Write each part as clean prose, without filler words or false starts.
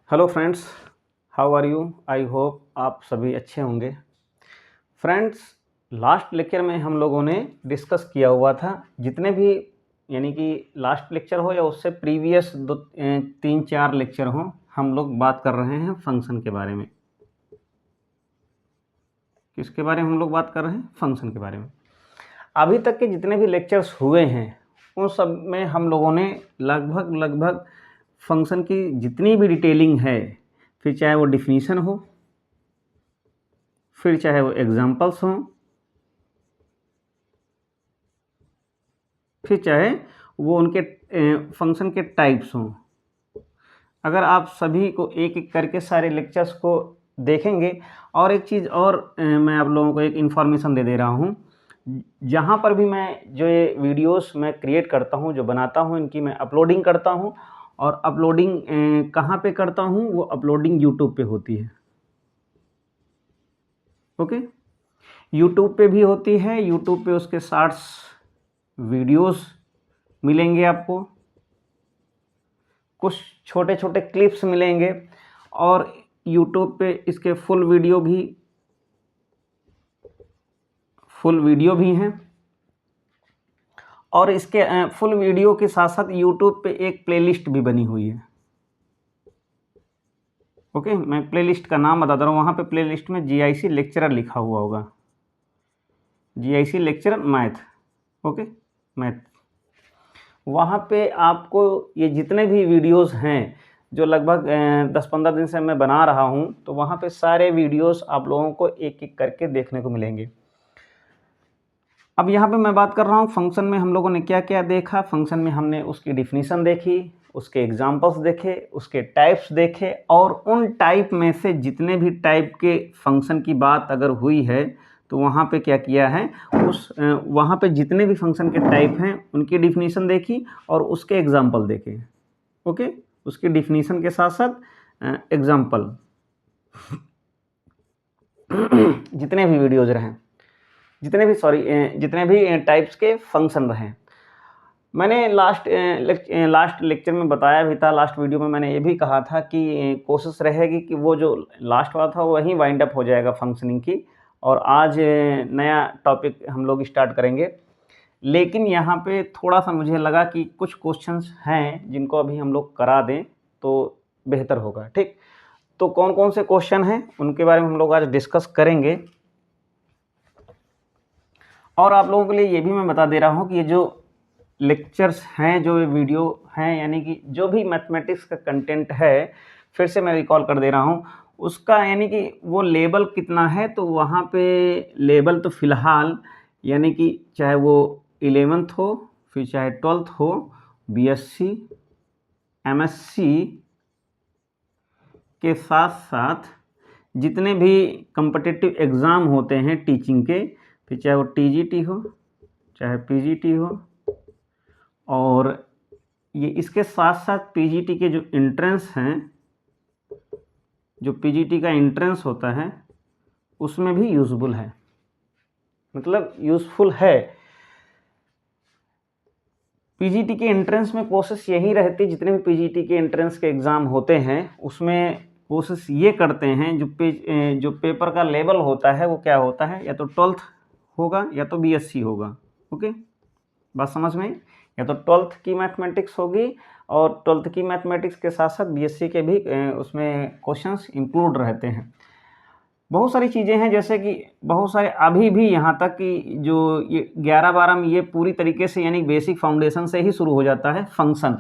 Hello friends, how are you? I hope आप सभी अच्छे होंगे। फ्रेंड्स, लास्ट लेक्चर में हम लोगों ने डिस्कस किया हुआ था जितने भी यानी कि लास्ट लेक्चर हो या उससे प्रीवियस 3-4 लेक्चर हों, हम लोग बात कर रहे हैं फंक्शन के बारे में। किसके बारे में हम लोग बात कर रहे हैं? फंक्शन के बारे में। अभी तक के जितने भी लेक्चर्स हुए हैं उन सब में हम लोगों ने लगभग फंक्शन की जितनी भी डिटेलिंग है, फिर चाहे वो डिफिनीशन हो, फिर चाहे वो एग्जाम्पल्स हों, फिर चाहे वो उनके फंक्शन के टाइप्स हों, अगर आप सभी को एक एक करके सारे लेक्चर्स को देखेंगे। और एक चीज़ और मैं आप लोगों को एक इन्फॉर्मेशन दे रहा हूँ। जहाँ पर भी मैं जो ये वीडियोस मैं क्रिएट करता हूँ, जो बनाता हूँ, इनकी मैं अपलोडिंग करता हूँ। और अपलोडिंग कहाँ पे करता हूँ? वो अपलोडिंग यूट्यूब पे होती है। ओके, यूट्यूब पे भी होती है। यूट्यूब पे उसके शॉर्ट्स वीडियोस मिलेंगे, आपको कुछ छोटे छोटे क्लिप्स मिलेंगे, और यूट्यूब पे इसके फुल वीडियो भी हैं। और इसके फुल वीडियो के साथ साथ यूट्यूब पे एक प्लेलिस्ट भी बनी हुई है। ओके, मैं प्लेलिस्ट का नाम बता दे रहा हूँ। वहाँ पे प्लेलिस्ट में GIC लेक्चरर लिखा हुआ होगा, GIC lecturer math. Okay, math. वहाँ पे आपको ये जितने भी वीडियोस हैं जो लगभग 10-15 दिन से मैं बना रहा हूँ, तो वहाँ पे सारे वीडियोस आप लोगों को एक एक करके देखने को मिलेंगे। अब यहाँ पे मैं बात कर रहा हूँ फंक्शन में हम लोगों ने क्या क्या देखा। फंक्शन में हमने उसकी डिफिनीशन देखी, उसके एग्जांपल्स देखे, उसके टाइप्स देखे, और उन टाइप में से जितने भी टाइप के फंक्शन की बात अगर हुई है तो वहाँ पे क्या किया है, वहाँ पे जितने भी फंक्शन के टाइप हैं उनकी डिफिनीशन देखी और उसके एग्जाम्पल देखे। ओके, उसकी डिफिनीशन के साथ साथ एग्जाम्पल जितने भी वीडियोज़ रहें, जितने भी टाइप्स के फंक्शन रहें। मैंने लास्ट लेक्चर में बताया भी था, लास्ट वीडियो में मैंने ये भी कहा था कि कोशिश रहेगी कि वो जो लास्ट वाला था वहीं वाइंड अप हो जाएगा फंक्शनिंग की, और आज नया टॉपिक हम लोग स्टार्ट करेंगे। लेकिन यहाँ पे थोड़ा सा मुझे लगा कि कुछ क्वेश्चंस हैं जिनको अभी हम लोग करा दें तो बेहतर होगा। ठीक, तो कौन कौन से क्वेश्चन हैं उनके बारे में हम लोग आज डिस्कस करेंगे। और आप लोगों के लिए ये भी मैं बता दे रहा हूँ कि ये जो लेक्चर्स हैं, जो वीडियो हैं, यानी कि जो भी मैथमेटिक्स का कंटेंट है, फिर से मैं रिकॉल कर दे रहा हूँ उसका, यानी कि वो लेवल कितना है। तो वहाँ पे लेवल तो फ़िलहाल यानी कि चाहे वो 11th हो, फिर चाहे 12th हो, BSc MSc के साथ साथ जितने भी कम्पिटिटिव एग्ज़ाम होते हैं टीचिंग के, फिर चाहे वो TGT हो, चाहे PGT हो, और ये इसके साथ साथ PGT के जो एंट्रेंस हैं, जो PGT का एंट्रेंस होता है उसमें भी यूज़फुल है, मतलब यूज़फुल है। PGT के एंट्रेंस में कोशिश यही रहती है, जितने भी PGT के एंट्रेंस के एग्ज़ाम होते हैं उसमें कोशिश ये करते हैं जो पेपर का लेवल होता है वो क्या होता है, या तो 12th होगा या तो BSc होगा। ओके, बात समझ में? या तो 12th की मैथमेटिक्स होगी, और 12th की मैथमेटिक्स के साथ साथ BSc के भी उसमें क्वेश्चंस इंक्लूड रहते हैं। बहुत सारी चीज़ें हैं, जैसे कि बहुत सारे अभी भी यहाँ तक कि जो ये 11-12 में ये पूरी तरीके से यानी बेसिक फाउंडेशन से ही शुरू हो जाता है फंक्शन,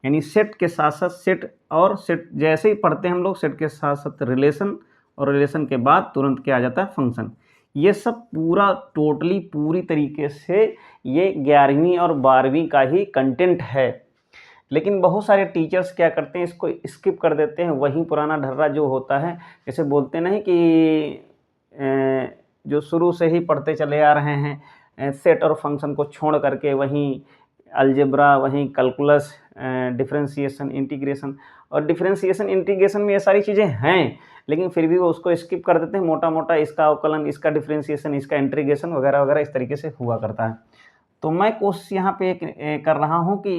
यानी सेट के साथ साथ सेट, और सेट जैसे ही पढ़ते हैं हम लोग सेट के साथ साथ रिलेशन, और रिलेशन के बाद तुरंत क्या आ जाता है, फंक्शन। ये सब पूरा टोटली पूरी तरीके से ये 11वीं और 12वीं का ही कंटेंट है। लेकिन बहुत सारे टीचर्स क्या करते हैं, इसको स्किप कर देते हैं, वहीं पुराना ढर्रा जो होता है, जैसे बोलते नहीं कि जो शुरू से ही पढ़ते चले आ रहे हैं सेट और फंक्शन को छोड़ करके, वहीं अलजेब्रा, वहीं कैलकुलस, डिफरेंशिएशन, इंटीग्रेशन, और डिफरेंशिएशन इंटीग्रेशन में ये सारी चीज़ें हैं, लेकिन फिर भी वो उसको स्किप कर देते हैं। मोटा मोटा इसका अवकलन, इसका डिफरेंशिएशन, इसका इंटीग्रेशन वगैरह वगैरह इस तरीके से हुआ करता है। तो मैं कोशिश यहाँ पे कर रहा हूँ कि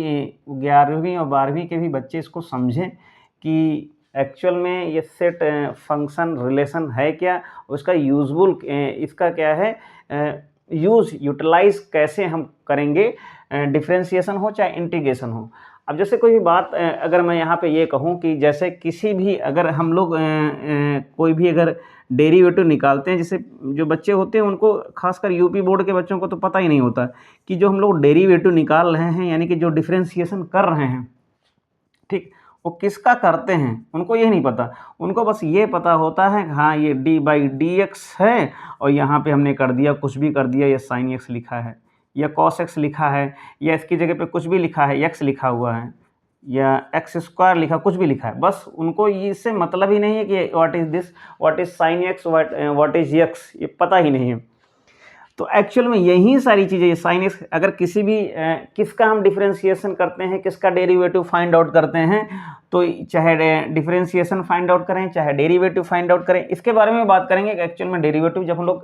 11वीं और 12वीं के भी बच्चे इसको समझें कि एक्चुअल में ये सेट फंक्शन रिलेशन है क्या, उसका यूजफुल इसका क्या है, यूटिलाइज कैसे हम करेंगे, डिफ्रेंशिएशन हो चाहे इंटीग्रेशन हो। अब जैसे कोई भी बात अगर मैं यहाँ पे ये कहूँ कि जैसे किसी भी अगर हम लोग कोई भी अगर डेरिवेटिव निकालते हैं, जैसे जो बच्चे होते हैं उनको खासकर यूपी बोर्ड के बच्चों को तो पता ही नहीं होता कि जो हम लोग डेरिवेटिव निकाल रहे हैं यानी कि जो डिफ्रेंशिएशन कर रहे हैं, ठीक, वो किसका करते हैं उनको ये नहीं पता। उनको बस ये पता होता है हाँ ये d/dx है और यहाँ पे हमने कर दिया, कुछ भी कर दिया, ये sin x लिखा है या cos x लिखा है या इसकी जगह पे कुछ भी लिखा है, x लिखा हुआ है या x² लिखा, कुछ भी लिखा है, बस उनको इससे मतलब ही नहीं है कि what is this, what is sin x, what is x, ये पता ही नहीं है। तो एक्चुअल में यही सारी चीज़ें, ये साइन एक्स, अगर किसी भी किसका हम डिफरेंशिएशन करते हैं, किसका डेरिवेटिव फाइंड आउट करते हैं, तो चाहे डिफरेंशिएशन फाइंड आउट करें चाहे डेरिवेटिव फाइंड आउट करें, इसके बारे में बात करेंगे। एक्चुअल में डेरिवेटिव जब हम लोग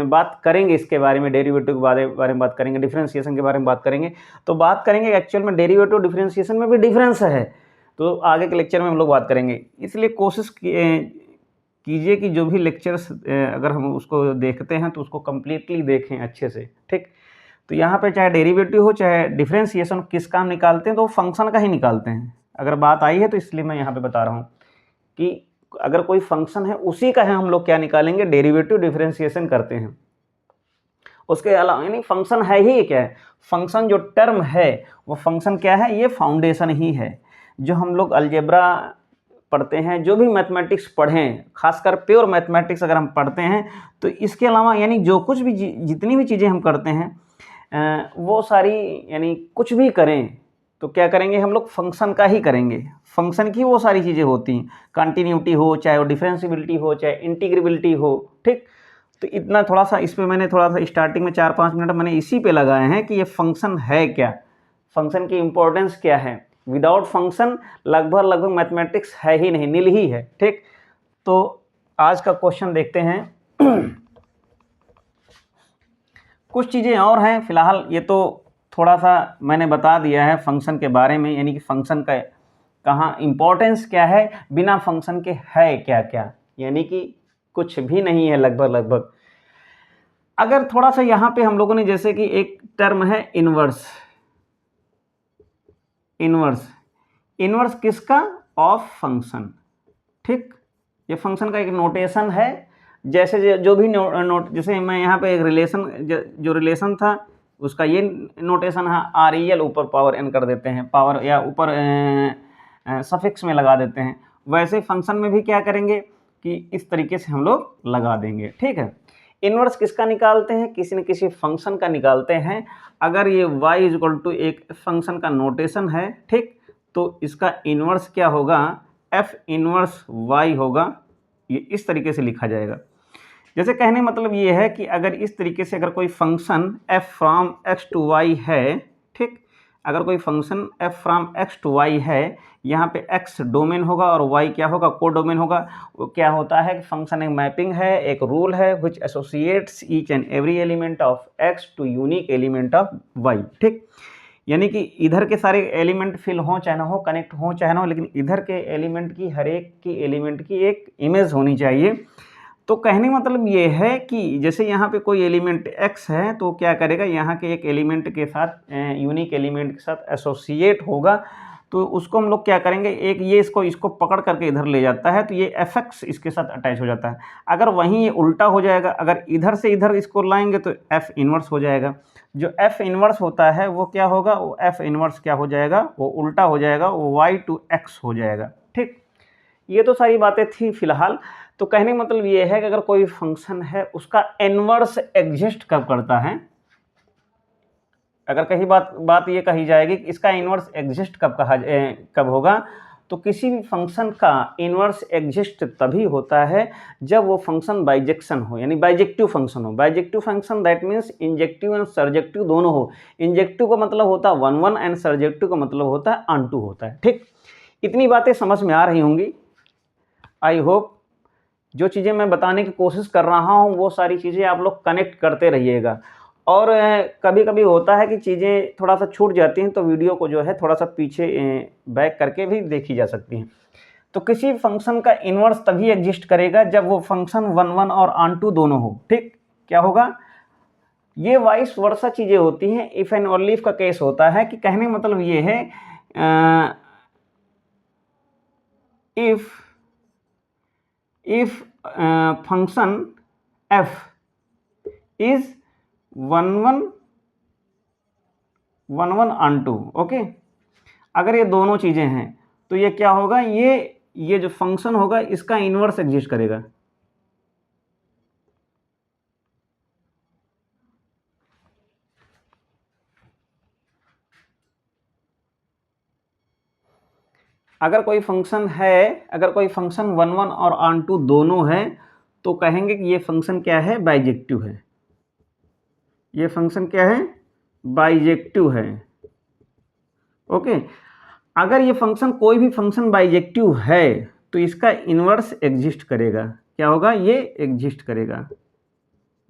बात करेंगे इसके बारे में, डेरिवेटिव के बारे में बात करेंगे, डिफरेंशिएशन के बारे में बात करेंगे, तो बात करेंगे एक्चुअल में डेरिवेटिव डिफरेंशिएशन में भी डिफरेंस है, तो आगे के लेक्चर में हम लोग बात करेंगे। इसलिए कोशिश कीजिए कि जो भी लेक्चर्स अगर हम उसको देखते हैं तो उसको कम्प्लीटली देखें अच्छे से, ठीक। तो यहाँ पे चाहे डेरिवेटिव हो चाहे डिफरेंशिएशन, किसका हम निकालते हैं तो फंक्शन का ही निकालते हैं। अगर बात आई है तो इसलिए मैं यहाँ पे बता रहा हूँ कि अगर कोई फंक्शन है उसी का है हम लोग क्या निकालेंगे, डेरिवेटिव डिफरेंशिएशन करते हैं। उसके अलावा यानी फंक्शन है ही क्या है, फंक्शन जो टर्म है वो फंक्शन क्या है, ये फाउंडेशन ही है। जो हम लोग अलजेब्रा पढ़ते हैं, जो भी मैथमेटिक्स पढ़ें, खासकर प्योर मैथमेटिक्स अगर हम पढ़ते हैं, तो इसके अलावा यानी जो कुछ भी जितनी भी चीज़ें हम करते हैं वो सारी यानी कुछ भी करें तो क्या करेंगे हम लोग, फंक्शन का ही करेंगे। फंक्शन की वो सारी चीज़ें होती हैं, कंटिन्यूटी हो चाहे वो डिफरेंशिएबिलिटी हो चाहे इंटीग्रेबिलिटी हो, ठीक। तो इतना थोड़ा सा इस पर मैंने थोड़ा सा स्टार्टिंग में 4-5 मिनट मैंने इसी पे लगाए हैं कि ये फंक्शन है क्या, फंक्शन की इम्पोर्टेंस क्या है। विदाउट फंक्शन लगभग मैथमेटिक्स है ही नहीं, नील ही है, ठीक। तो आज का क्वेश्चन देखते हैं। कुछ चीज़ें और हैं, फिलहाल ये तो थोड़ा सा मैंने बता दिया है फंक्शन के बारे में, यानी कि फंक्शन का कहाँ इम्पोर्टेंस क्या है, बिना फंक्शन के है क्या क्या, यानी कि कुछ भी नहीं है लगभग। अगर थोड़ा सा यहाँ पे हम लोगों ने जैसे कि एक टर्म है इनवर्स किसका, ऑफ फंक्शन, ठीक। ये फंक्शन का एक नोटेशन है। जैसे जो भी नोट जैसे मैं यहाँ पे एक रिलेशन जो रिलेशन था उसका ये नोटेशन है, REL ऊपर पावर n कर देते हैं, पावर या ऊपर सफिक्स में लगा देते हैं। वैसे फंक्शन में भी क्या करेंगे कि इस तरीके से हम लोग लगा देंगे, ठीक है। इनवर्स किसका निकालते हैं, किसी न किसी फंक्शन का निकालते हैं। अगर ये y = एक फंक्शन का नोटेशन है, ठीक, तो इसका इनवर्स क्या होगा, f इनवर्स y होगा। ये इस तरीके से लिखा जाएगा। जैसे कहने मतलब ये है कि अगर इस तरीके से अगर कोई function f from x to y है, ठीक, अगर कोई function f from x to y है, यहाँ पे x डोमेन होगा और y क्या होगा, को डोमेन होगा। वो क्या होता है कि फंक्शन एक मैपिंग है, एक रूल है which associates each and every element of x to unique element of y, ठीक। यानी कि इधर के सारे एलिमेंट फिल हों चाहे ना हो, कनेक्ट हों चाहे ना हो, लेकिन इधर के एलिमेंट की हर एक की एलिमेंट की एक इमेज होनी चाहिए। तो कहने मतलब ये है कि जैसे यहाँ पे कोई एलिमेंट x है तो क्या करेगा, यहाँ के एक एलिमेंट के साथ यूनिक एलिमेंट के साथ एसोसिएट होगा, तो उसको हम लोग क्या करेंगे, एक ये इसको पकड़ करके इधर ले जाता है तो ये fx इसके साथ अटैच हो जाता है। अगर वहीं ये उल्टा हो जाएगा, अगर इधर से इधर इसको लाएंगे तो f इनवर्स हो जाएगा। जो f इनवर्स होता है वो क्या होगा, वो f इनवर्स क्या हो जाएगा, वो उल्टा हो जाएगा, वो y to x हो जाएगा, ठीक। ये तो सारी बातें थी फिलहाल। तो कहने का मतलब ये है कि अगर कोई फंक्शन है उसका इनवर्स एग्जिस्ट कब करता है, अगर कहीं बात ये कही जाएगी कि इसका इनवर्स एग्जिस्ट कब होगा, तो किसी भी फंक्शन का इनवर्स एग्जिस्ट तभी होता है जब वो फंक्शन बाइजेक्शन हो, यानी बाइजेक्टिव फंक्शन हो। Bijective function that means injective and surjective दोनों हो। इंजेक्टिव का मतलब होता है 1 एंड सर्जेक्टिव का मतलब होता है ऑन टू होता है, ठीक। इतनी बातें समझ में आ रही होंगी, आई होप। जो चीज़ें मैं बताने की कोशिश कर रहा हूँ वो सारी चीज़ें आप लोग कनेक्ट करते रहिएगा। और कभी कभी होता है कि चीज़ें थोड़ा सा छूट जाती हैं तो वीडियो को जो है थोड़ा सा पीछे बैक करके भी देखी जा सकती हैं। तो किसी फंक्शन का इन्वर्स तभी एग्जिस्ट करेगा जब वो फंक्शन 1 1 और ऑन टू दोनों हो। ठीक, क्या होगा, ये वाइस वर्सा चीजें होती हैं। इफ एंड ओनली इफ का केस होता है कि कहने मतलब ये है if function f is 1 1 1 1 on 2, okay, अगर ये दोनों चीजें हैं तो ये क्या होगा, ये जो फंक्शन होगा इसका इन्वर्स एग्जिस्ट करेगा। अगर कोई फंक्शन है, अगर कोई फंक्शन 1 1 और ऑन टू दोनों है तो कहेंगे कि ये फंक्शन क्या है, बाइजेक्टिव है। ये फंक्शन क्या है, बाइजेक्टिव है। ओके, अगर ये फंक्शन कोई भी फंक्शन बाइजेक्टिव है तो इसका इन्वर्स एग्जिस्ट करेगा। क्या होगा, ये एग्जिस्ट करेगा।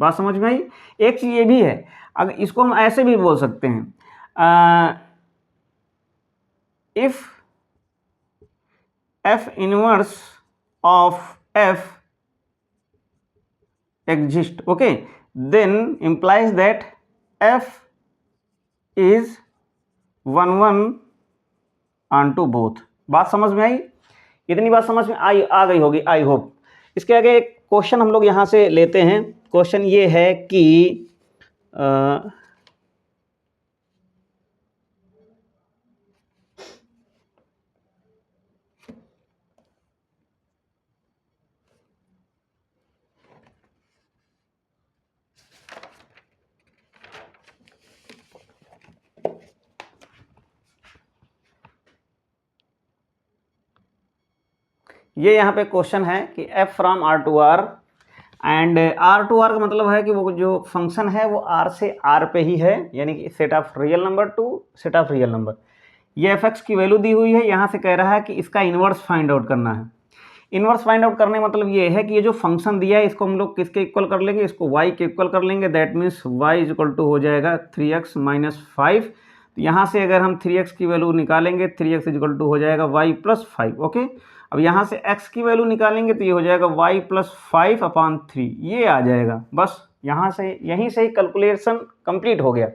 बात समझ में आई। एक चीज ये भी है, अगर इसको हम ऐसे भी बोल सकते हैं, if f inverse of f exist, okay, then implies that f is 1 1 onto both। बात समझ में आई, इतनी बात समझ में आ गई होगी आई होप। इसके आगे एक क्वेश्चन हम लोग यहाँ से लेते हैं। क्वेश्चन ये है कि ये यहाँ पे क्वेश्चन है कि f from r to r and r to r का मतलब है कि वो जो फंक्शन है वो r से r पे ही है, यानी कि set of real number two set of real number. ये f(x) की वैल्यू दी हुई है, यहाँ से कह रहा है कि इसका इन्वर्स फाइंड आउट करना है। इन्वर्स फाइंड आउट करने मतलब ये है कि ये जो फंक्शन दिया है इसको हम लोग किसके इक्वल कर लेंगे, इसको y के इक्वल कर लेंगे। That means y is equal to हो जाएगा 3x माइनस 5। तो यहाँ से अगर हम 3x की वैल्यू निकालेंगे, 3x इज इक्वल टू हो जाएगा y प्लस 5। ओके, अब यहाँ से x की वैल्यू निकालेंगे तो ये हो जाएगा y प्लस 5/3, ये आ जाएगा। बस यहाँ से यहीं से ही कैलकुलेशन कंप्लीट हो गया।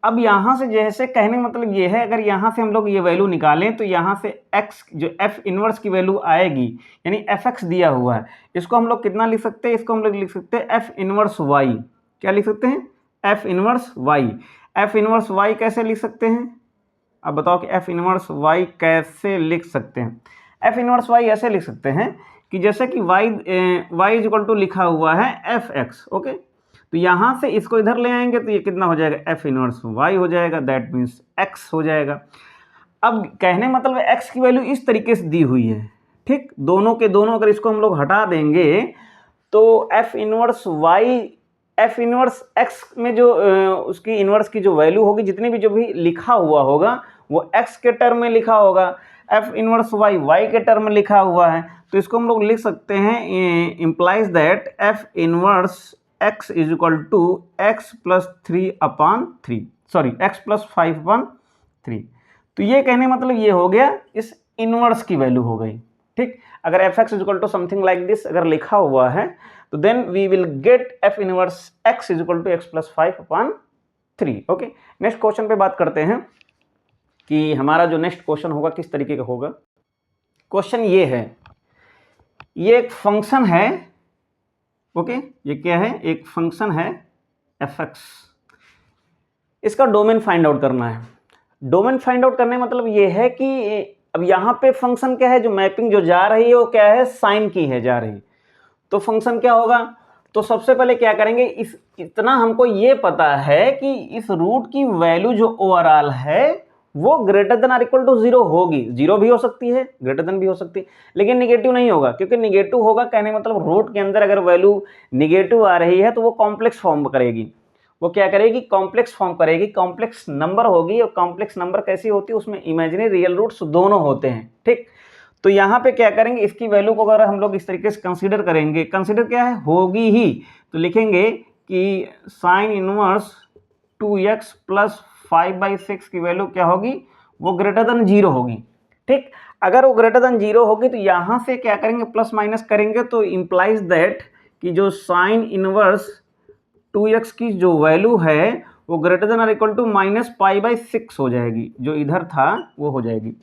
अब यहाँ से जैसे कहने मतलब ये है, अगर यहाँ से हम लोग ये वैल्यू निकालें तो यहाँ से x जो f इनवर्स की वैल्यू आएगी, यानी fx दिया हुआ है, इसको हम लोग कितना लिख सकते हैं, इसको हम लोग लिख सकते हैं f इनवर्स y। क्या लिख सकते हैं, f inverse y। f inverse y कैसे लिख सकते हैं, अब बताओ कि f इनवर्स y कैसे लिख सकते हैं। f इनवर्स y ऐसे लिख सकते हैं कि जैसे कि y इज इक्वल टू लिखा हुआ है fx। ओके, तो यहाँ से इसको इधर ले आएंगे तो ये कितना हो जाएगा, f इनवर्स y हो जाएगा। दैट मीन्स x हो जाएगा। अब कहने मतलब x की वैल्यू इस तरीके से दी हुई है, ठीक, दोनों के दोनों अगर इसको हम लोग हटा देंगे तो f inverse y, f inverse x में जो उसकी इनवर्स की जो वैल्यू होगी, जितनी भी जो भी लिखा हुआ होगा वो x के टर्म में लिखा होगा, f इनवर्स y y के टर्म में लिखा हुआ है। तो इसको हम लोग लिख सकते हैं, implies that f inverse x is equal to x plus 3/3, sorry x plus 5/3। तो ये कहने मतलब ये हो गया, इस इनवर्स की वैल्यू हो गई। ठीक, अगर fx is equal to something like this अगर लिखा हुआ है तो then we will get f inverse x is equal to x plus 5/3। Okay, next question पे बात करते हैं कि हमारा जो नेक्स्ट क्वेश्चन होगा किस तरीके का होगा। क्वेश्चन ये है, ये एक फंक्शन है। ओके, ये क्या है, एक फंक्शन है fx, इसका डोमेन फाइंड आउट करना है। डोमेन फाइंड आउट करने मतलब ये है कि अब यहाँ पे फंक्शन क्या है, जो मैपिंग जो जा रही है वो क्या है, साइन की है जा रही। तो फंक्शन क्या होगा, तो सबसे पहले क्या करेंगे, इतना हमको ये पता है कि इस रूट की वैल्यू जो ओवरऑल है वो greater than or equal to 0 होगी। 0 भी हो सकती है, ग्रेटर देन भी हो सकती है, लेकिन निगेटिव नहीं होगा, क्योंकि निगेटिव होगा कहने मतलब रूट के अंदर अगर वैल्यू निगेटिव आ रही है तो वो कॉम्प्लेक्स फॉर्म करेगी। वो क्या करेगी, कॉम्प्लेक्स फॉर्म करेगी, कॉम्प्लेक्स नंबर होगी। और कॉम्प्लेक्स नंबर कैसी होती है, उसमें इमेजिनरी रियल रूट्स दोनों होते हैं। ठीक, तो यहाँ पे क्या करेंगे, इसकी वैल्यू को अगर हम लोग इस तरीके से कंसीडर करेंगे, कंसीडर क्या है, होगी ही, तो लिखेंगे कि साइन इनवर्स 2x प्लस 5/6 की वैल्यू क्या होगी, वो ग्रेटर देन 0 होगी। ठीक। अगर वो ग्रेटर देन 0 होगी तो यहाँ से क्या करेंगे, प्लस माइनस करेंगे तो इम्प्लाइज दैट कि जो साइन इनवर्स 2x की जो वैल्यू है वो greater then or equal to -π/6 हो जाएगी, जो इधर था वो हो जाएगी।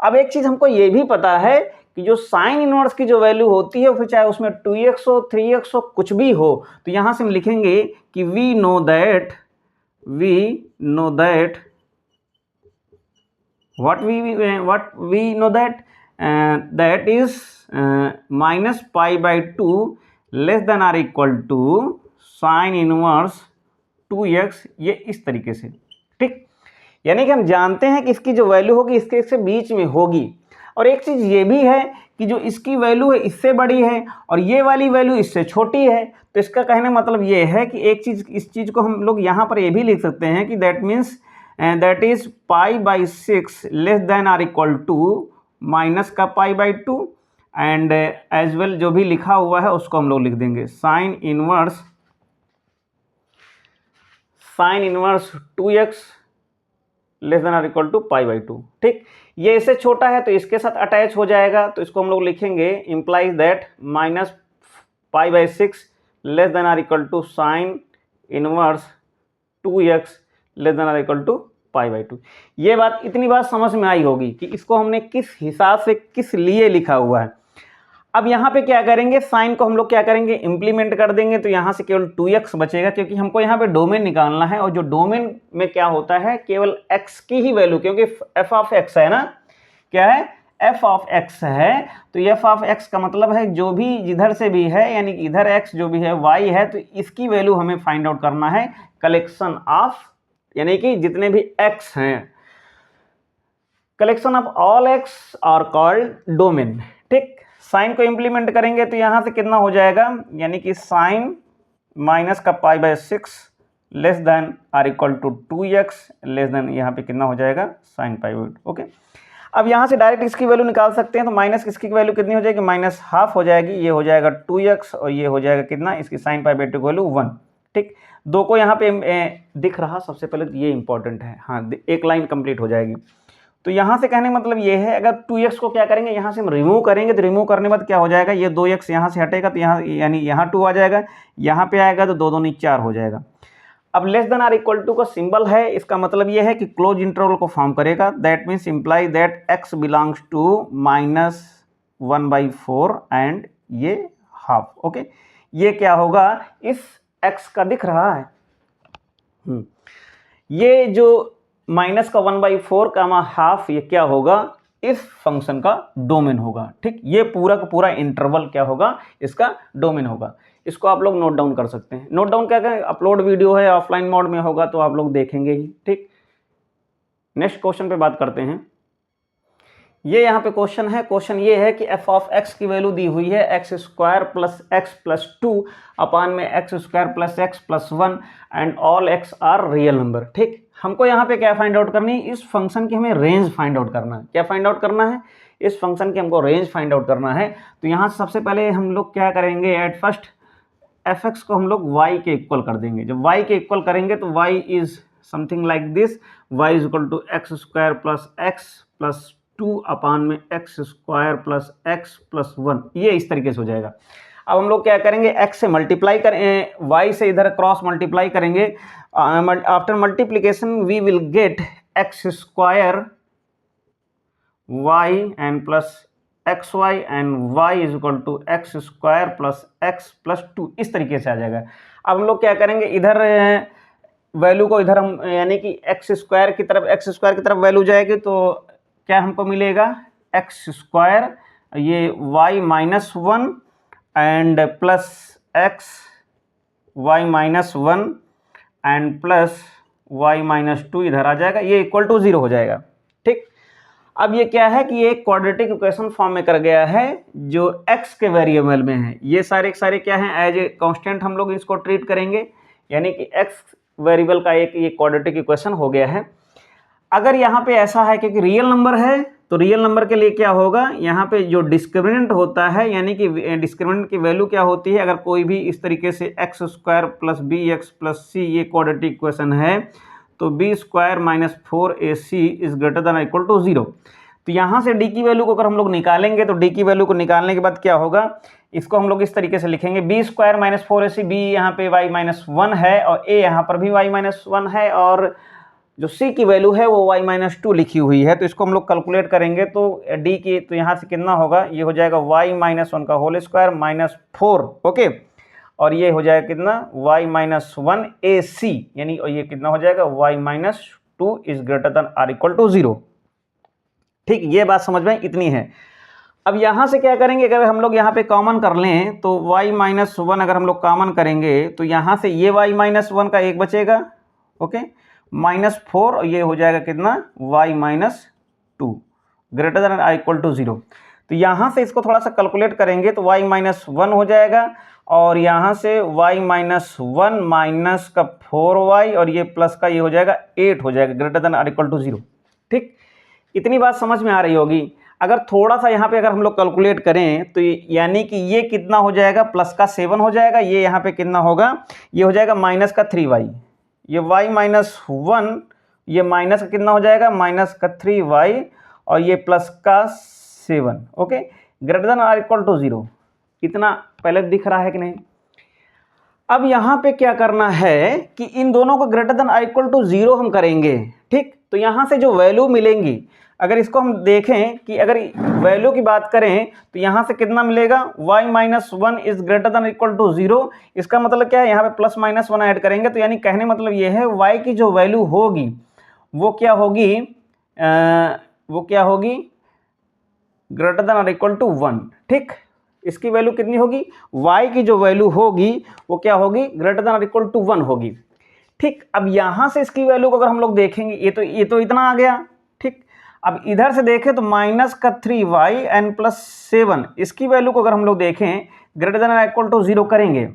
अब एक चीज़ हमको ये भी पता है कि जो साइन इनवर्स की जो वैल्यू होती है फिर चाहे उसमें 2x हो 3x हो कुछ भी हो, तो यहाँ से हम लिखेंगे कि we know that what we know that is -π/2 less than or equal to sine inverse 2x, ये इस तरीके से। ठीक, यानी कि हम जानते हैं कि इसकी जो वैल्यू होगी इसके से बीच में होगी। और एक चीज़ ये भी है कि जो इसकी वैल्यू है इससे बड़ी है और ये वाली वैल्यू इससे छोटी है, तो इसका कहने मतलब ये है कि एक चीज़, इस चीज़ को हम लोग यहाँ पर ये भी लिख सकते हैं कि that means that is π/6 less than or equal to minus का π/2 एंड एज वेल जो भी लिखा हुआ है उसको हम लोग लिख देंगे sine inverse 2x less than or equal to π/2। ठीक, ये इससे छोटा है तो इसके साथ अटैच हो जाएगा, तो इसको हम लोग लिखेंगे implies that -π/6 less than or equal to sine inverse 2x less than or equal to π/2। ये बात, इतनी बात समझ में आई होगी कि इसको हमने किस हिसाब से किस लिए लिखा हुआ है। अब यहाँ पे क्या करेंगे, साइन को हम लोग क्या करेंगे, इम्प्लीमेंट कर देंगे, तो यहाँ से केवल 2x बचेगा, क्योंकि हमको यहाँ पे डोमेन निकालना है और जो डोमेन में क्या होता है केवल x की ही वैल्यू, क्योंकि f ऑफ x है ना, क्या है, f ऑफ x है, तो f ऑफ x का मतलब है जो भी जिधर से भी है, यानी कि इधर x जो भी है y है, तो इसकी वैल्यू हमें फाइंड आउट करना है। कलेक्शन ऑफ, यानी कि जितने भी x हैं, collection of all x are called domain. ठीक, साइन को इम्प्लीमेंट करेंगे तो यहाँ से कितना हो जाएगा, यानी कि साइन माइनस का π/6 less than or equal to 2x less than यहाँ पे कितना हो जाएगा, साइन π/2। ओके, अब यहाँ से डायरेक्ट इसकी वैल्यू निकाल सकते हैं, तो माइनस इसकी वैल्यू कितनी हो जाएगी, -½ हो जाएगी, ये हो जाएगा 2x और ये हो जाएगा कितना, इसकी साइन π/2 की वैल्यू 1। ठीक, दो को यहाँ पे दिख रहा, सबसे पहले तो ये इंपॉर्टेंट है, हाँ, एक लाइन कंप्लीट हो जाएगी। तो यहाँ से कहने मतलब ये है, अगर 2x को क्या करेंगे, यहाँ से हम रिमूव करेंगे, तो रिमूव करने बाद क्या हो जाएगा, ये 2x यहाँ से हटेगा, तो यहाँ यानी यहाँ 2 आ जाएगा, यहाँ पे आएगा तो 2 2 4 हो जाएगा। अब less than or equal to का सिंबल है, इसका मतलब ये है कि क्लोज इंटरवल को फॉर्म करेगा, that means imply that x belongs to -1/4 and ये हाफ। ओके, ये क्या होगा, इस x का दिख रहा है, ये जो माइनस का 1/4 का हाफ, ये क्या होगा, इस फंक्शन का डोमेन होगा। ठीक, ये पूरा का पूरा इंटरवल क्या होगा, इसका डोमेन होगा। इसको आप लोग नोट डाउन कर सकते हैं। नोट डाउन क्या करें, अपलोड वीडियो है, ऑफलाइन मोड में होगा तो आप लोग देखेंगे ही। ठीक, नेक्स्ट क्वेश्चन पे बात करते हैं। ये यहाँ पे क्वेश्चन है, क्वेश्चन ये है कि f ऑफ x की वैल्यू दी हुई है x² + x + 2 अपान में x² + x + 1 and all x are real number. ठीक, हमको यहाँ पे क्या फाइंड आउट करनी है, इस फंक्शन की हमें रेंज फाइंड आउट करना है। क्या फाइंड आउट करना है, इस फंक्शन की हमको रेंज फाइंड आउट करना है। तो यहाँ से सबसे पहले हम लोग क्या करेंगे, एट फर्स्ट fx को हम लोग y के इक्वल कर देंगे। जब y के इक्वल करेंगे तो y is something like this, y is equal to x² + x + 2 upon में x² + x + 1, ये इस तरीके से हो जाएगा। अब हम लोग क्या करेंगे, x से मल्टीप्लाई करें, y से इधर क्रॉस मल्टीप्लाई करेंगे, after multiplication we will get x² y and plus xy and y is equal to x² + x + 2, इस तरीके से आ जाएगा। अब हम लोग क्या करेंगे, इधर वैल्यू को इधर हम, यानी कि x² की तरफ वैल्यू जाएगी, तो क्या हमको मिलेगा, x², ये y-1 and plus y-1 and plus y-2 इधर आ जाएगा, ये इक्वल टू 0 हो जाएगा। ठीक, अब ये क्या है कि ये क्वाड्रेटिक इक्वेशन फॉर्म में कर गया है जो x के वेरिएबल में है। ये सारे क्या हैं, एज ए कांस्टेंट हम लोग इसको ट्रीट करेंगे, यानी कि x वेरिएबल का एक ये क्वाड्रेटिक इक्वेशन हो गया है। अगर यहाँ पे ऐसा है क्योंकि रियल नंबर है, तो रियल नंबर के लिए क्या होगा, यहाँ पे जो डिस्क्रिमिनेंट होता है, यानी कि डिस्क्रिमिनेंट की वैल्यू क्या होती है, अगर कोई भी इस तरीके से x² + bx + c ये क्वाड्रेटिक इक्वेशन है, तो b² - 4ac is greater than equal to 0। तो यहाँ से डी की वैल्यू को अगर हम लोग निकालेंगे तो डी की वैल्यू को निकालने के बाद क्या होगा, इसको हम लोग इस तरीके से लिखेंगे B square minus 4ac, B यहाँ पे y माइनस 1 है और a यहाँ पर भी y माइनस 1 है और जो c की वैल्यू है वो y माइनस 2 लिखी हुई है। तो इसको हम लोग कैलकुलेट करेंगे तो d की, तो यहाँ से कितना होगा, ये हो जाएगा y माइनस 1 का होल स्क्वायर माइनस 4, ओके, और ये हो जाएगा कितना y माइनस 1 ac, यानी ये कितना हो जाएगा y minus 2 is greater than or equal to 0। ठीक, ये बात समझ में इतनी है। अब यहाँ से क्या करेंगे, अगर हम लोग यहाँ पे कॉमन कर लें तो y माइनस 1 अगर हम लोग कॉमन करेंगे तो यहाँ से ये y माइनस 1 का एक बचेगा, ओके, माइनस 4 और ये हो जाएगा कितना y minus 2 greater than or equal to 0। तो यहाँ से इसको थोड़ा सा कैलकुलेट करेंगे तो y माइनस 1 हो जाएगा और यहाँ से y माइनस 1 माइनस का 4y और ये प्लस का ये हो जाएगा 8 हो जाएगा greater than or equal to 0। ठीक, इतनी बात समझ में आ रही होगी। अगर थोड़ा सा यहाँ पे अगर हम लोग कैलकुलेट करें तो यानी कि ये कितना हो जाएगा, प्लस का 7 हो जाएगा, ये यहाँ पे कितना होगा, ये हो जाएगा माइनस का 3y, ये y माइनस 1, ये माइनस का कितना हो जाएगा माइनस का 3y और ये प्लस का 7, okay, greater than or equal to 0। इतना पहले दिख रहा है कि नहीं। अब यहाँ पे क्या करना है कि इन दोनों को greater than or equal to 0 हम करेंगे। ठीक, तो यहाँ से जो वैल्यू मिलेंगी, अगर इसको हम देखें कि अगर वैल्यू की बात करें तो यहाँ से कितना मिलेगा, y minus 1 is greater than equal to 0। इसका मतलब क्या है, यहाँ पे प्लस माइनस 1 ऐड करेंगे तो यानी कहने मतलब ये है y की जो वैल्यू होगी वो क्या होगी, greater than or equal to 1। ठीक, इसकी वैल्यू कितनी होगी, y की जो वैल्यू होगी वो क्या होगी, greater than or equal to 1 होगी। ठीक, अब यहाँ से इसकी वैल्यू को अगर हम लोग देखेंगे, ये तो इतना आ गया। ठीक, अब इधर से देखें तो माइनस का 3y एन प्लस 7, इसकी वैल्यू को अगर हम लोग देखें greater than or equal to 0 करेंगे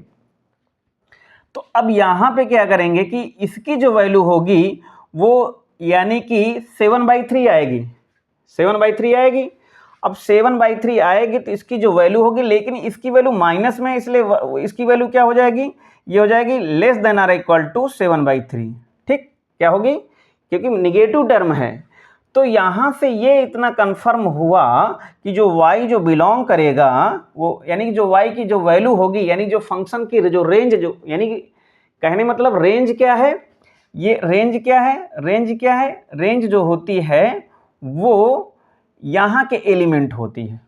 तो अब यहाँ पे क्या करेंगे कि इसकी जो वैल्यू होगी वो यानी कि 7/3 आएगी, 7/3 आएगी। अब 7/3 आएगी तो इसकी जो वैल्यू होगी, लेकिन इसकी वैल्यू माइनस में, इसलिए इसकी वैल्यू क्या हो जाएगी, ये हो जाएगी less than or equal to 7/3। ठीक, क्या होगी, क्योंकि निगेटिव टर्म है। तो यहाँ से ये इतना कंफर्म हुआ कि जो y जो बिलोंग करेगा वो, यानी कि जो y की जो वैल्यू होगी, यानी जो फंक्शन की जो रेंज, जो यानी कि कहने मतलब रेंज क्या है, ये रेंज क्या है, रेंज जो होती है वो यहाँ के एलिमेंट होती है।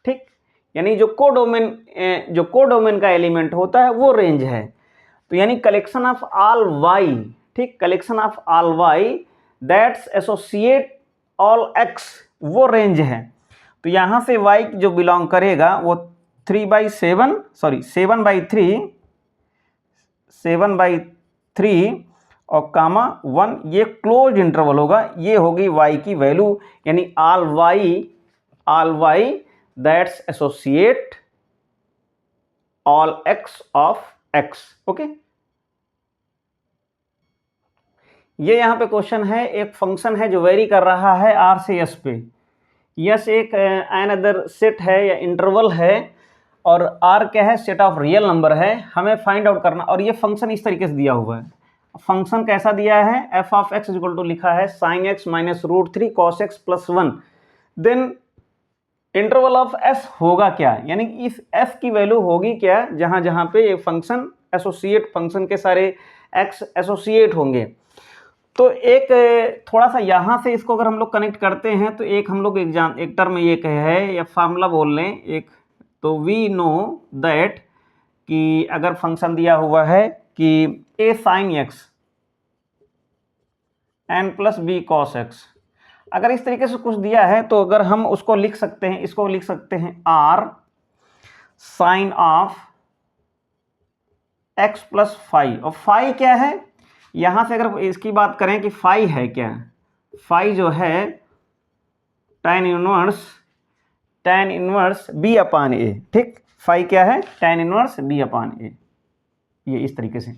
ठीक, यानी जो कोडोमेन का एलिमेंट होता है वो रेंज है। तो यानी कलेक्शन ऑफ ऑल y, ठीक, collection of all y that's associate all x वो रेंज है। तो यहाँ से y जो बिलोंग करेगा वो 7/3 और कामा 1, ये क्लोज इंटरवल होगा, ये होगी y की वैल्यू, यानी all y that's associate all x of x। Okay, ये यहाँ पे क्वेश्चन है, एक फंक्शन है जो वेरी कर रहा है r से s पे। यस एक अनदर सेट है या इंटरवल है और r क्या है, सेट ऑफ रियल नंबर है, हमें फाइंड आउट करना। और ये फंक्शन इस तरीके से दिया हुआ है। फंक्शन कैसा दिया है, f of x equal to लिखा है sin x minus √3 cos x plus 1। Then interval of s होगा क्या, यानी इस f की वैल्यू होगी क्या, जहाँ जहाँ पे ये फंक्शन एसोसिएट, फंक्शन के सारे x एसोसिएट होंगे। तो एक थोड़ा सा यहाँ से इसको अगर हम लोग कनेक्ट करते हैं तो एक हम लोग एक टर्म ये कहे है या फार्मूला बोल लें एक, तो वी नो दैट कि अगर फंक्शन दिया हुआ है कि a sin x n plus b cos x, अगर इस तरीके से कुछ दिया है तो अगर हम उसको लिख सकते हैं, इसको लिख सकते हैं r sine of x plus phi. और फाई क्या है, यहाँ से अगर इसकी बात करें कि फाई है क्या, फाई जो है tan inverse b upon a। ठीक, फाई क्या है, tan inverse b upon a, ये इस तरीके से।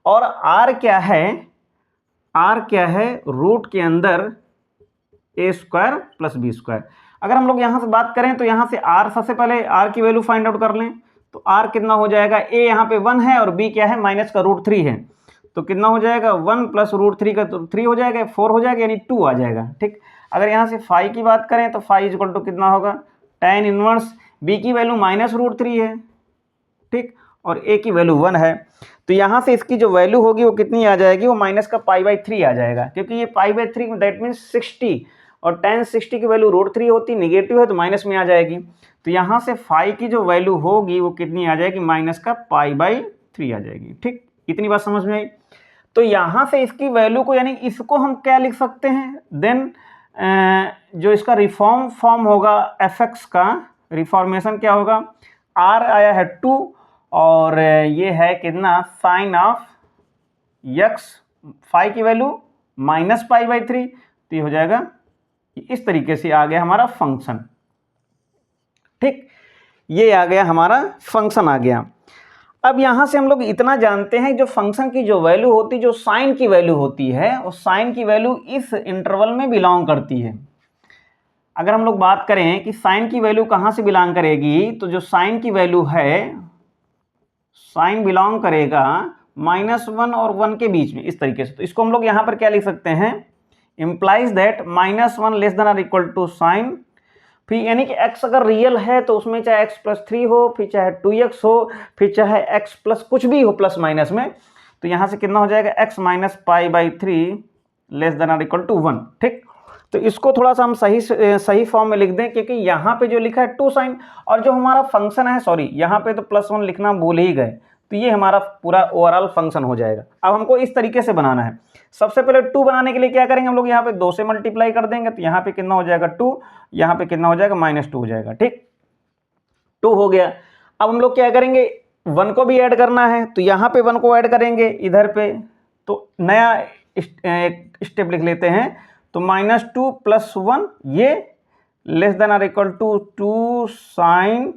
और r क्या है, रूट के अंदर a square plus b square. अगर हम लोग यहाँ से बात करें तो यहाँ से r, सबसे पहले r की वैल्यू फाइंड आउट कर लें तो r कितना हो जाएगा, a यहाँ पे 1 है और b क्या है, माइनस का √3 है, तो कितना हो जाएगा 1 प्लस √3 का तो 3 हो जाएगा, 4 हो जाएगा, यानी 2 आ जाएगा। ठीक, अगर यहाँ से फाई की बात करें तो फाई इज इक्वल टू कितना होगा, tan इनवर्स बी की वैल्यू -√3 है, ठीक, और ए की वैल्यू 1 है, तो यहाँ से इसकी जो वैल्यू होगी वो कितनी आ जाएगी, वो माइनस का π/3 आ जाएगा, क्योंकि ये π/3 दैट मीन्स 60 और tan 60 की वैल्यू √3 होती, निगेटिव है तो माइनस में आ जाएगी, तो यहाँ से फाई की जो वैल्यू होगी वो कितनी आ जाएगी, माइनस का π/3 आ जाएगी, ठीक, इतनी बात समझ में आई। तो यहाँ से इसकी वैल्यू को, यानी इसको हम क्या लिख सकते हैं, देन जो इसका रिफॉर्म फॉर्म होगा fx का, रिफॉर्मेशन क्या होगा, r आया है 2 और ये है कितना, साइन ऑफ x, फाई की वैल्यू माइनस π/3, तो ये हो जाएगा, इस तरीके से आ गया हमारा फंक्शन, ठीक, ये आ गया हमारा फंक्शन आ गया। अब यहाँ से हम लोग इतना जानते हैं, जो फंक्शन की जो वैल्यू होती है, जो साइन की वैल्यू होती है, उस साइन की वैल्यू इस इंटरवल में बिलोंग करती है। अगर हम लोग बात करें कि साइन की वैल्यू कहाँ से बिलोंग करेगी, तो जो साइन की वैल्यू है, साइन बिलोंग करेगा -1 और 1 के बीच में, इस तरीके से। तो इसको हम लोग यहाँ पर क्या लिख सकते हैं, implies that -1 less than or equal to sign, फिर यानी कि x अगर रियल है तो उसमें चाहे x+3 हो, फिर चाहे 2x हो, फिर चाहे x+ कुछ भी हो प्लस माइनस में, तो यहाँ से कितना हो जाएगा, x minus π/3 less than or equal to 1, ठीक। तो इसको थोड़ा सा हम सही फॉर्म में लिख दें, क्योंकि यहाँ पे जो लिखा है 2 साइन, और जो हमारा फंक्शन है, सॉरी यहाँ पे तो +1 लिखना भूल ही गए, तो ये हमारा पूरा ओवरऑल फंक्शन हो जाएगा। अब हमको इस तरीके से बनाना है। सबसे पहले 2 बनाने के लिए क्या करेंगे हम लोग, यहाँ पे 2 से मल्टीप्लाई कर देंगे, तो यहाँ पे कितना हो जाएगा 2, यहाँ पे कितना हो जाएगा -2 हो जाएगा, ठीक, 2 हो गया। अब हम लोग क्या करेंगे, 1 को भी ऐड करना है, तो यहाँ पे 1 को ऐड करेंगे इधर पे, तो नया स्टेप लिख लेते हैं, तो -2 + 1 ये less than or equal to 2 sine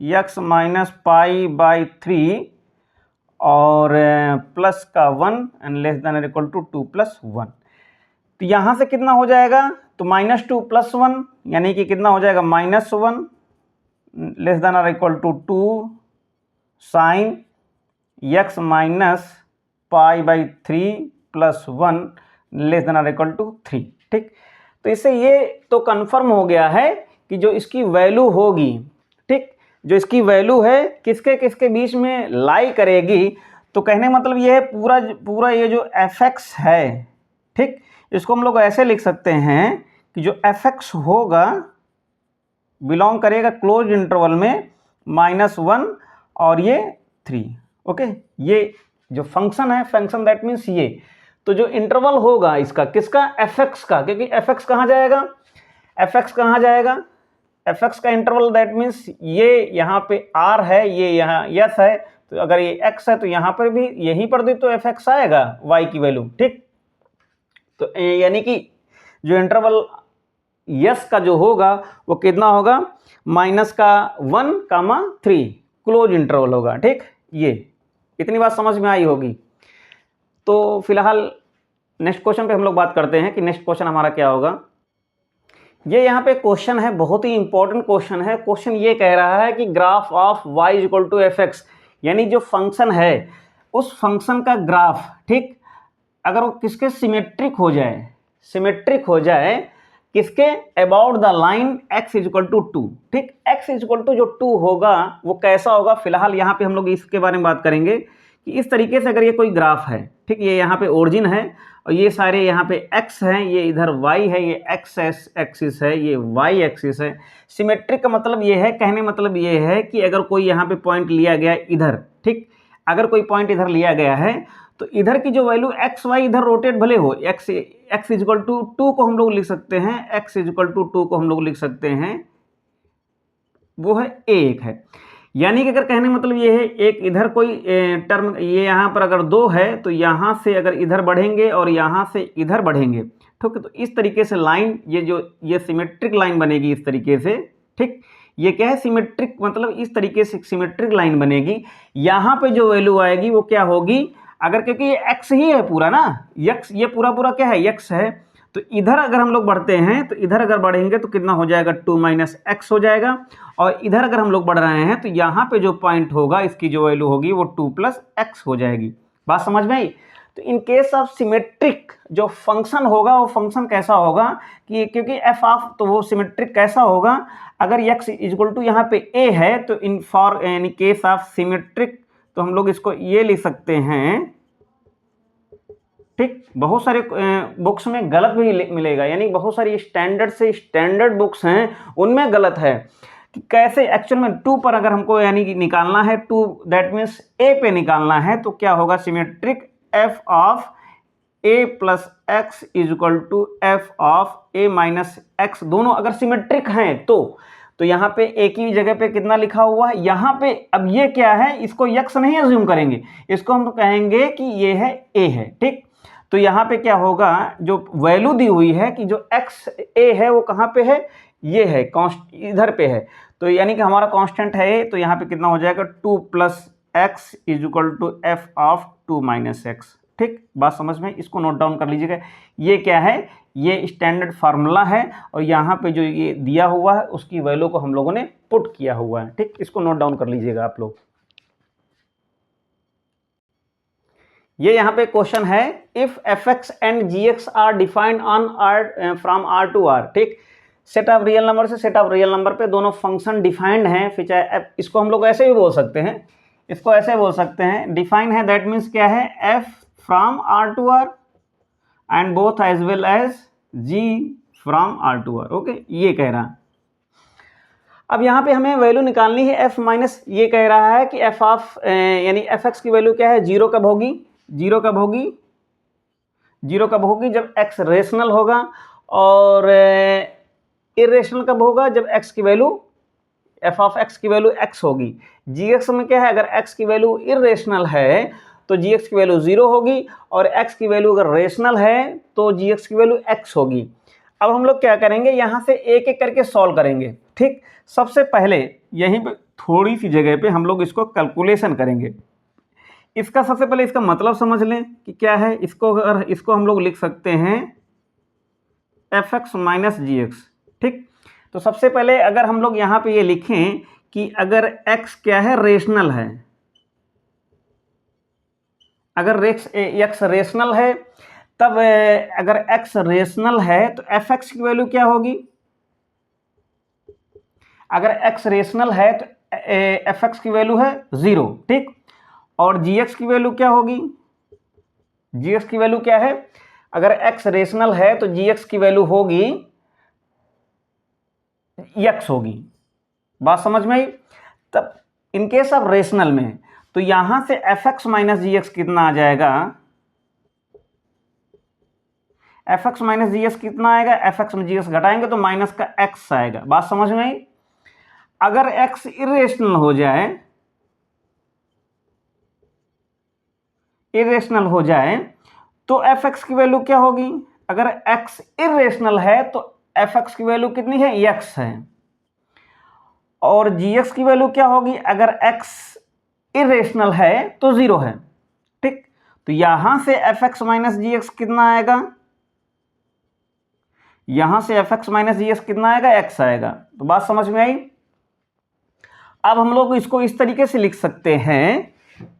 x minus π/3 और प्लस का 1 and less than or equal to 2 + 1, तो यहाँ से कितना हो जाएगा, तो -2 + 1 यानी कि कितना हो जाएगा, -1 less than or equal to 2 sine x minus π/3 + 1 less than or equal to 3, ठीक। तो इससे ये तो कंफर्म हो गया है कि जो इसकी वैल्यू होगी, ठीक, जो इसकी वैल्यू है किसके किसके बीच में लाई करेगी, तो कहने मतलब ये है पूरा ये जो fx है, ठीक, इसको हम लोग ऐसे लिख सकते हैं कि जो fx होगा बिलोंग करेगा क्लोज इंटरवल में -1 और ये 3, ओके। ये जो फंक्शन है, फंक्शन दैट मीन्स ये, तो जो इंटरवल होगा इसका, किसका, fx का, क्योंकि fx कहाँ जाएगा, fx कहाँ जाएगा, fx का इंटरवल दैट मीन्स ये यहाँ पे r है, ये यहाँ s है, तो अगर ये x है तो यहाँ पर भी यहीं पर भी तो fx आएगा y की वैल्यू, ठीक। तो यानी कि जो इंटरवल s का जो होगा वो कितना होगा, -1,3 क्लोज इंटरवल होगा, ठीक। ये इतनी बात समझ में आई होगी। तो फिलहाल नेक्स्ट क्वेश्चन पे हम लोग बात करते हैं कि नेक्स्ट क्वेश्चन हमारा क्या होगा। ये यहाँ पे क्वेश्चन है, बहुत ही इंपॉर्टेंट क्वेश्चन है। क्वेश्चन ये कह रहा है कि ग्राफ ऑफ y = fx, यानी जो फंक्शन है उस फंक्शन का ग्राफ, ठीक, अगर वो किसके सिमेट्रिक हो जाए किसके, अबाउट द लाइन x = 2, ठीक, x = जो 2 होगा वो कैसा होगा। फिलहाल यहाँ पे हम लोग इसके बारे में बात करेंगे कि इस तरीके से अगर ये कोई ग्राफ है, ठीक, ये यहाँ पे ओरिजिन है और ये सारे यहाँ पे x हैं, ये इधर y है, ये x एक्सिस है, ये y एक्सिस है। सिमेट्रिक का मतलब ये है, कहने मतलब ये है कि अगर कोई यहाँ पे पॉइंट लिया गया इधर, ठीक, अगर कोई पॉइंट इधर लिया गया है तो इधर की जो वैल्यू x y इधर रोटेट भले हो, x = 2 को हम लोग लिख सकते हैं, x = 2 को हम लोग लिख सकते हैं, वो है a1 है। यानी कि अगर कहने मतलब ये है, एक इधर कोई टर्म, ये यहाँ पर अगर 2 है तो यहाँ से अगर इधर बढ़ेंगे और यहाँ से इधर बढ़ेंगे, ठीक, तो इस तरीके से लाइन, ये सिमेट्रिक लाइन बनेगी इस तरीके से, ठीक। ये क्या है, सिमेट्रिक मतलब इस तरीके से सिमेट्रिक लाइन बनेगी। यहाँ पे जो वैल्यू आएगी वो क्या होगी, अगर क्योंकि ये x ही है पूरा ना, x ये पूरा क्या है, x है, तो इधर अगर हम लोग बढ़ते हैं तो इधर अगर बढ़ेंगे तो कितना हो जाएगा, 2 - x हो जाएगा, और इधर अगर हम लोग बढ़ रहे हैं तो यहाँ पे जो पॉइंट होगा इसकी जो वैल्यू होगी वो 2 + x हो जाएगी। बात समझ में आई। तो इन केस ऑफ सिमेट्रिक जो फंक्शन होगा वो फंक्शन कैसा होगा कि क्योंकि एफ ऑफ, तो वो सिमेट्रिक कैसा होगा, अगर x इक्वल टू यहाँ पे a है तो in for in case of symmetric तो हम लोग इसको ये लिख सकते हैं, ठीक। बहुत सारे बुक्स में गलत भी मिलेगा, यानी बहुत सारी स्टैंडर्ड से स्टैंडर्ड बुक्स हैं उनमें गलत है कि कैसे एक्चुअल में 2 पर अगर हमको यानी कि निकालना है 2, दैट मीन्स a पे निकालना है तो क्या होगा, symmetric f of a plus x is equal to f of a minus x, दोनों अगर सिमेट्रिक हैं तो यहाँ पे एक ही जगह पे कितना लिखा हुआ है, यहाँ पे अब ये क्या है, इसको x नहीं अज्यूम करेंगे, इसको हम कहेंगे कि ये है a है, ठीक। तो यहाँ पे क्या होगा, जो वैल्यू दी हुई है कि जो x a है वो कहाँ पे है, ये है इधर पे है, तो यानी कि हमारा कांस्टेंट है a, तो यहाँ पे कितना हो जाएगा 2 plus x is equal to f of 2 minus x, ठीक। बात समझ में, इसको नोट डाउन कर लीजिएगा। ये क्या है, ये स्टैंडर्ड फार्मूला है और यहाँ पे जो ये दिया हुआ है उसकी वैल्यू को हम लोगों ने पुट किया हुआ है, ठीक। इसको नोट डाउन कर लीजिएगा आप लोग। ये यहाँ पे क्वेश्चन है, if f x and g x are defined on R from R to R, ठीक। सेट ऑफ रियल नंबर से सेट ऑफ रियल नंबर पे दोनों फंक्शन डिफाइंड हैं, फिर चाहे इसको हम लोग ऐसे भी बोल सकते हैं, इसको ऐसे बोल सकते हैं, डिफाइन है दैट मीन्स क्या है, f from R to R and both as well as g from R to R, okay, ये कह रहा है। अब यहाँ पे हमें वैल्यू निकालनी है एफ माइनस, ये कह रहा है कि एफ ऑफ यानी एफ एक्स की वैल्यू क्या है, जीरो कब होगी, जीरो कब होगी, जीरो कब होगी जब एक्स रेशनल होगा, और इरेशनल कब होगा, जब एक्स की वैल्यू एफ ऑफ एक्स की वैल्यू एक्स होगी। जी एक्स में क्या है, अगर एक्स की वैल्यू इरेशनल है तो जी एक्स की वैल्यू 0 होगी, और एक्स की वैल्यू अगर रेशनल है तो जी एक्स की वैल्यू x होगी। अब हम लोग क्या करेंगे, यहाँ से एक एक करके सॉल्व करेंगे, ठीक। सबसे पहले यहीं पे थोड़ी सी जगह पे हम लोग इसको कैलकुलेशन करेंगे। इसका सबसे पहले इसका मतलब समझ लें कि क्या है, इसको हम लोग लिख सकते हैं एफ एक्स माइनस जी एक्स, ठीक। तो सबसे पहले अगर हम लोग यहाँ पे ये लिखें कि अगर x क्या है, रेशनल है, अगर x रेशनल है, तब अगर x रेशनल है तो एफ एक्स की वैल्यू क्या होगी, अगर x रेशनल है तो एफ एक्स की वैल्यू है 0, ठीक। और जी एक्स की वैल्यू क्या होगी, जी एक्स की वैल्यू क्या है, अगर x रेशनल है तो जी एक्स की वैल्यू होगी x होगी। बात समझ में आई। तब इन केस ऑफ रेशनल में तो यहां से एफ एक्स माइनस जी एक्स कितना आ जाएगा, एफ एक्स माइनस जी एक्स कितना आएगा, एफ एक्स में जी एक्स घटाएंगे तो माइनस का x आएगा। बात समझ में आई। अगर x इरेशनल हो जाए, इरेशनल हो जाए तो एफ एक्स की वैल्यू क्या होगी, अगर x इरेशनल है तो एफ एक्स की वैल्यू कितनी है, x है, और जी एक्स की वैल्यू क्या होगी, अगर x इरेशनल है तो 0 है, ठीक। तो यहां से एफ एक्स माइनस जी एक्स कितना आएगा, यहां से एफ एक्स माइनस जी एक्स कितना आएगा, x आएगा। तो बात समझ में आई। अब हम लोग इसको इस तरीके से लिख सकते हैं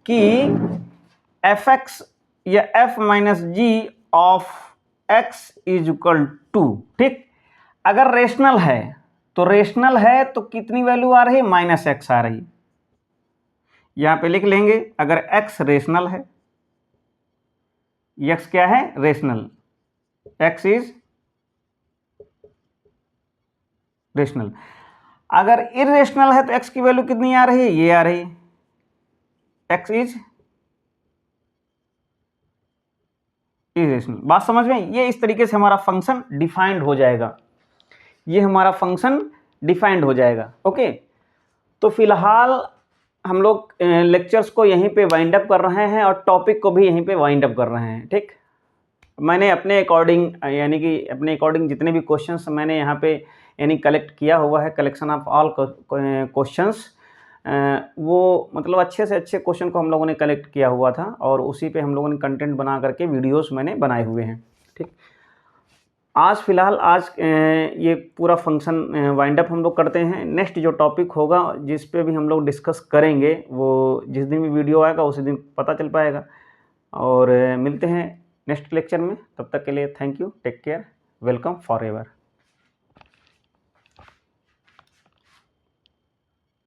कि एफ एक्स या f minus g of x is equal to, ठीक। अगर रेशनल है तो रेशनल है तो कितनी वैल्यू आ रही है, माइनस एक्स आ रही है। यहां पे लिख लेंगे अगर एक्स रेशनल है, एक्स क्या है, रेशनल, एक्स इज रेशनल। अगर इरेशनल है तो एक्स की वैल्यू कितनी आ रही है, ये आ रही है, एक्स इज इरेशनल। बात समझ में, ये इस तरीके से हमारा फंक्शन डिफाइंड हो जाएगा, ये हमारा फंक्शन डिफाइंड हो जाएगा, ओके। तो फिलहाल हम लोग लेक्चर्स को यहीं पे वाइंड अप कर रहे हैं और टॉपिक को भी यहीं पे वाइंड अप कर रहे हैं, ठीक। मैंने अपने अकॉर्डिंग यानी कि अपने अकॉर्डिंग जितने भी क्वेश्चंस मैंने यहाँ पे यानी कलेक्ट किया हुआ है, कलेक्शन ऑफ ऑल क्वेश्चंस, वो मतलब अच्छे से अच्छे क्वेश्चन को हम लोगों ने कलेक्ट किया हुआ था और उसी पे हम लोगों ने कंटेंट बना करके वीडियोस मैंने बनाए हुए हैं, ठीक। आज फिलहाल ये पूरा फंक्शन वाइंड अप हम लोग करते हैं। नेक्स्ट जो टॉपिक होगा जिस पे भी हम लोग डिस्कस करेंगे वो जिस दिन भी वीडियो आएगा उसी दिन पता चल पाएगा। और मिलते हैं नेक्स्ट लेक्चर में। तब तक के लिए thank you, take care, welcome for ever.